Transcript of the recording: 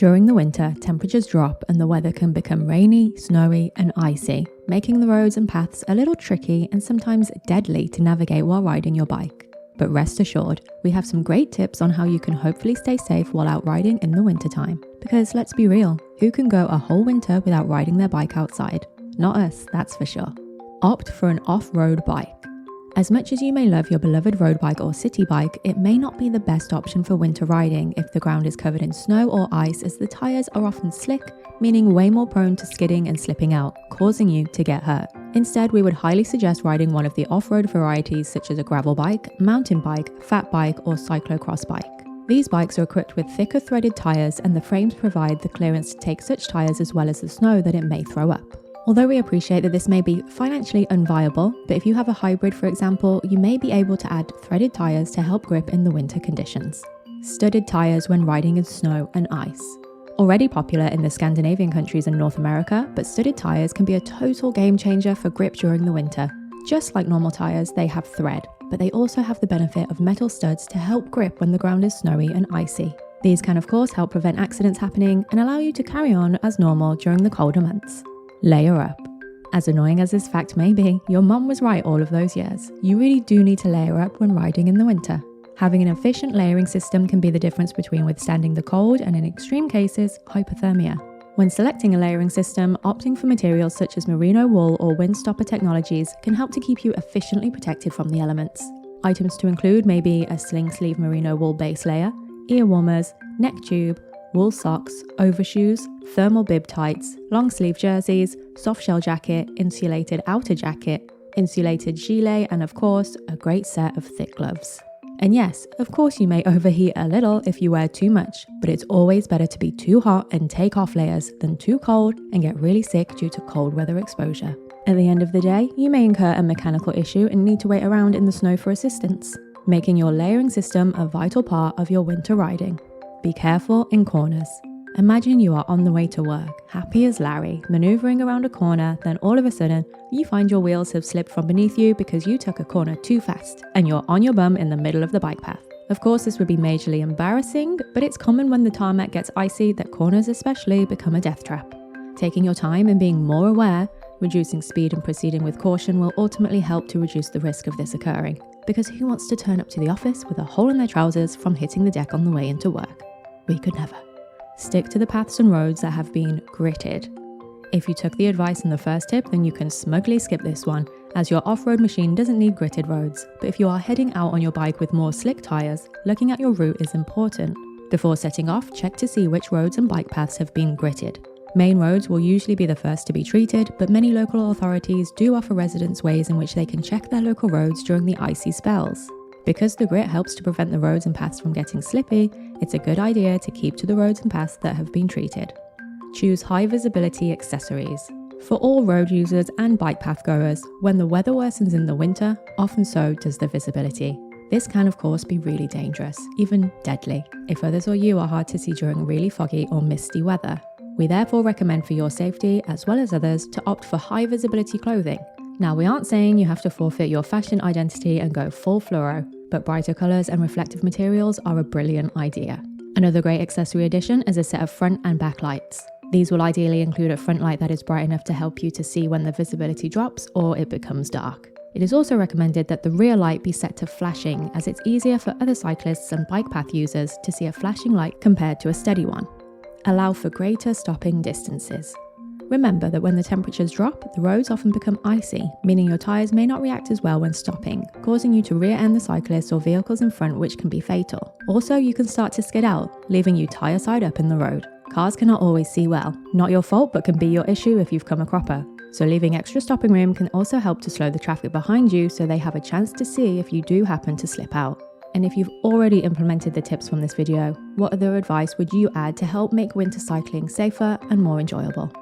During the winter, temperatures drop and the weather can become rainy, snowy, and icy, making the roads and paths a little tricky and sometimes deadly to navigate while riding your bike. But rest assured, we have some great tips on how you can hopefully stay safe while out riding in the wintertime. Because let's be real, who can go a whole winter without riding their bike outside? Not us, that's for sure. Opt for an off-road bike. As much as you may love your beloved road bike or city bike, it may not be the best option for winter riding if the ground is covered in snow or ice, as the tyres are often slick, meaning way more prone to skidding and slipping out, causing you to get hurt. Instead, we would highly suggest riding one of the off-road varieties such as a gravel bike, mountain bike, fat bike, or cyclocross bike. These bikes are equipped with thicker threaded tyres, and the frames provide the clearance to take such tyres as well as the snow that it may throw up. Although we appreciate that this may be financially unviable, but if you have a hybrid, for example, you may be able to add threaded tyres to help grip in the winter conditions. Studded tyres when riding in snow and ice. Already popular in the Scandinavian countries and North America, but studded tyres can be a total game changer for grip during the winter. Just like normal tyres, they have thread, but they also have the benefit of metal studs to help grip when the ground is snowy and icy. These can of course help prevent accidents happening and allow you to carry on as normal during the colder months. Layer up. As annoying as this fact may be, your mum was right all of those years. You really do need to layer up when riding in the winter. Having an efficient layering system can be the difference between withstanding the cold and, in extreme cases, hypothermia. When selecting a layering system, opting for materials such as merino wool or windstopper technologies can help to keep you efficiently protected from the elements. Items to include may be a sling sleeve merino wool base layer, ear warmers, neck tube, wool socks, overshoes, thermal bib tights, long sleeve jerseys, soft shell jacket, insulated outer jacket, insulated gilet, and of course, a great set of thick gloves. And yes, of course you may overheat a little if you wear too much, but it's always better to be too hot and take off layers than too cold and get really sick due to cold weather exposure. At the end of the day, you may incur a mechanical issue and need to wait around in the snow for assistance, making your layering system a vital part of your winter riding. Be careful in corners. Imagine you are on the way to work, happy as Larry, maneuvering around a corner, then all of a sudden, you find your wheels have slipped from beneath you because you took a corner too fast, and you're on your bum in the middle of the bike path. Of course, this would be majorly embarrassing, but it's common when the tarmac gets icy that corners especially become a death trap. Taking your time and being more aware, reducing speed and proceeding with caution will ultimately help to reduce the risk of this occurring. Because who wants to turn up to the office with a hole in their trousers from hitting the deck on the way into work? We could never. Stick to the paths and roads that have been gritted. If you took the advice in the first tip, then you can smugly skip this one, as your off-road machine doesn't need gritted roads. But if you are heading out on your bike with more slick tyres, looking at your route is important. Before setting off, check to see which roads and bike paths have been gritted. Main roads will usually be the first to be treated, but many local authorities do offer residents ways in which they can check their local roads during the icy spells. Because the grit helps to prevent the roads and paths from getting slippy, it's a good idea to keep to the roads and paths that have been treated. Choose high visibility accessories. For all road users and bike path goers, when the weather worsens in the winter, often so does the visibility. This can of course be really dangerous, even deadly, if others or you are hard to see during really foggy or misty weather. We therefore recommend for your safety, as well as others, to opt for high visibility clothing. Now, we aren't saying you have to forfeit your fashion identity and go full fluoro, but brighter colours and reflective materials are a brilliant idea. Another great accessory addition is a set of front and back lights. These will ideally include a front light that is bright enough to help you to see when the visibility drops or it becomes dark. It is also recommended that the rear light be set to flashing, as it's easier for other cyclists and bike path users to see a flashing light compared to a steady one. Allow for greater stopping distances. Remember that when the temperatures drop, the roads often become icy, meaning your tyres may not react as well when stopping, causing you to rear-end the cyclists or vehicles in front, which can be fatal. Also, you can start to skid out, leaving you tyre side up in the road. Cars cannot always see well. Not your fault, but can be your issue if you've come a cropper. So leaving extra stopping room can also help to slow the traffic behind you so they have a chance to see if you do happen to slip out. And if you've already implemented the tips from this video, what other advice would you add to help make winter cycling safer and more enjoyable?